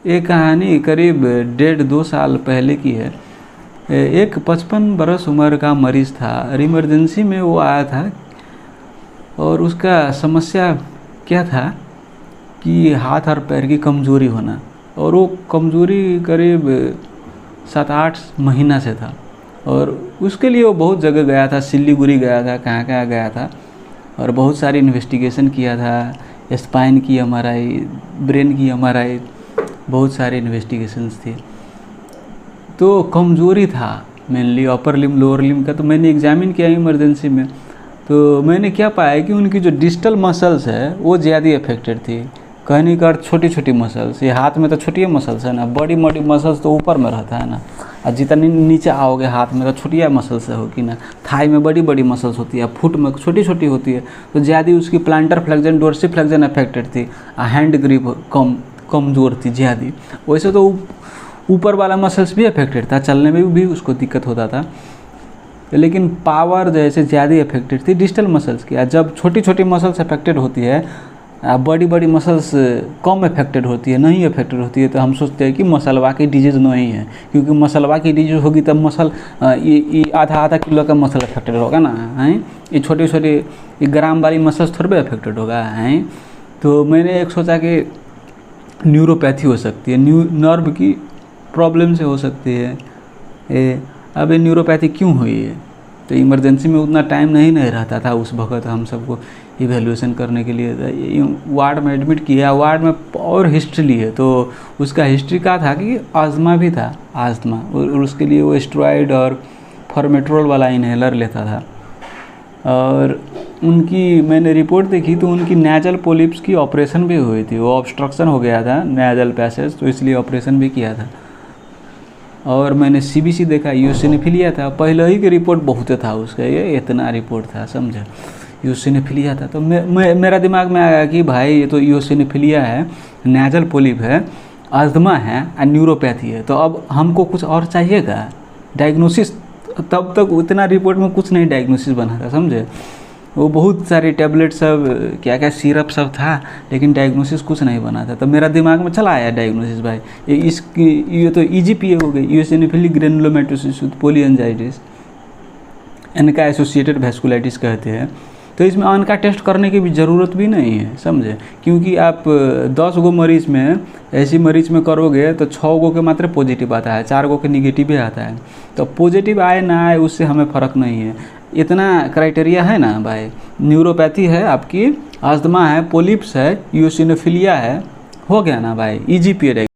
ये कहानी करीब 1.5-2 साल पहले की है। एक 55 बरस उम्र का मरीज़ था। इमरजेंसी में वो आया था और उसका समस्या क्या था कि हाथ और पैर की कमज़ोरी होना, और वो कमज़ोरी करीब 7-8 महीना से था। और उसके लिए वो बहुत जगह गया था, सिलीगुड़ी गया था, कहाँ कहाँ गया था, और बहुत सारी इन्वेस्टिगेशन किया था। स्पाइन की एमआरआई, ब्रेन की एमआरआई, बहुत सारे इन्वेस्टिगेशंस थे। तो कमज़ोरी था मेनली अपर लिम लोअर लिम का। तो मैंने एग्जामिन किया इमरजेंसी में, तो मैंने क्या पाया कि उनकी जो डिस्टल मसल्स है वो ज़्यादा अफेक्टेड थी। कहने का अर्थ छोटी छोटी मसल्स, ये हाथ में तो छोटी मसल्स है ना, बड़ी बड़ी मसल्स तो ऊपर में रहता है ना, और जितनी नीचे आओगे हाथ में तो छोटिया मसल्स होगी ना। थाई में बड़ी बड़ी मसल्स होती है, फुट में छोटी छोटी होती है। तो ज़्यादा उसकी प्लांटर फ्लेक्जन डोर्सिफ्लेक्जन अफेक्टेड थी, हैंड ग्रिप कमज़ोर थी ज़्यादा। वैसे तो ऊपर वाला मसल्स भी अफेक्टेड था, चलने में भी उसको दिक्कत होता था, लेकिन पावर जैसे ज़्यादा अफेक्टेड थी डिस्टल मसल्स की। जब छोटी छोटी मसल्स अफेक्टेड होती है, बड़ी बड़ी मसल्स कम अफेक्टेड होती है, नहीं अफेक्टेड होती है, तो हम सोचते हैं कि मसलवा की डिजीज़ नहीं है, क्योंकि मसलवा की डिजीज़ होगी तब मसल ये आधा किलो का मसल अफेक्टेड होगा ना, हैं। ये छोटे छोटे ग्राम वाली मसल्स थोड़े अफेक्टेड होगा, हैं। तो मैंने एक सोचा कि न्यूरोपैथी हो सकती है, नर्व की प्रॉब्लम से हो सकती है। अब ये न्यूरोपैथी क्यों हुई है? तो इमरजेंसी में उतना टाइम नहीं रहता था उस वक्त हम सबको इवैल्यूएशन करने के लिए। वार्ड में एडमिट किया, वार्ड में और हिस्ट्री ली है, तो उसका हिस्ट्री का था कि आस्थमा भी था, आस्थमा, और उसके लिए वो स्टेरॉइड और फॉर्मेट्रोल वाला इनहेलर लेता था। और उनकी मैंने रिपोर्ट देखी तो उनकी नेजल पोलिप्स की ऑपरेशन भी हुई थी, वो ऑब्स्ट्रक्शन हो गया था नेजल पैसेज, तो इसलिए ऑपरेशन भी किया था। और मैंने सीबीसी देखा, यूसिनोफिलिया था, पहले ही की रिपोर्ट बहुत था उसका, ये इतना रिपोर्ट था, समझे, यूसिनोफिलिया था। तो मेरा दिमाग में आया कि भाई ये तो यूसिनोफिलिया है, नेजल पोलिप है, अस्थमा है और न्यूरोपैथी है, तो अब हमको कुछ और चाहिएगा डायग्नोसिस। तब तक उतना रिपोर्ट में कुछ नहीं डायग्नोसिस बना था, समझे। वो बहुत सारे टैबलेट सब क्या क्या सिरप सब था, लेकिन डायग्नोसिस कुछ नहीं बना था। तो मेरा दिमाग में चला आया डायग्नोसिस, भाई ये तो ईजीपीए हो गई, यूसिनोफिलिक ग्रेनुलोमेटोसिस विद पॉलीएंजाइटिस, इनका एसोसिएटेड वैस्कुलाइटिस कहते हैं। तो इसमें अनका टेस्ट करने की भी ज़रूरत भी नहीं है, समझे, क्योंकि आप 10 गो मरीज़ में ऐसी मरीज में करोगे तो 6 गो के मात्र पॉजिटिव आता है, 4 गो के निगेटिव ही आता है। तो पॉजिटिव आए ना आए उससे हमें फ़र्क नहीं है, इतना क्राइटेरिया है ना भाई। न्यूरोपैथी है आपकी, अस्थमा है, पोलिप्स है, यूसिनोफिलिया है, हो गया ना भाई, ईजीपीए।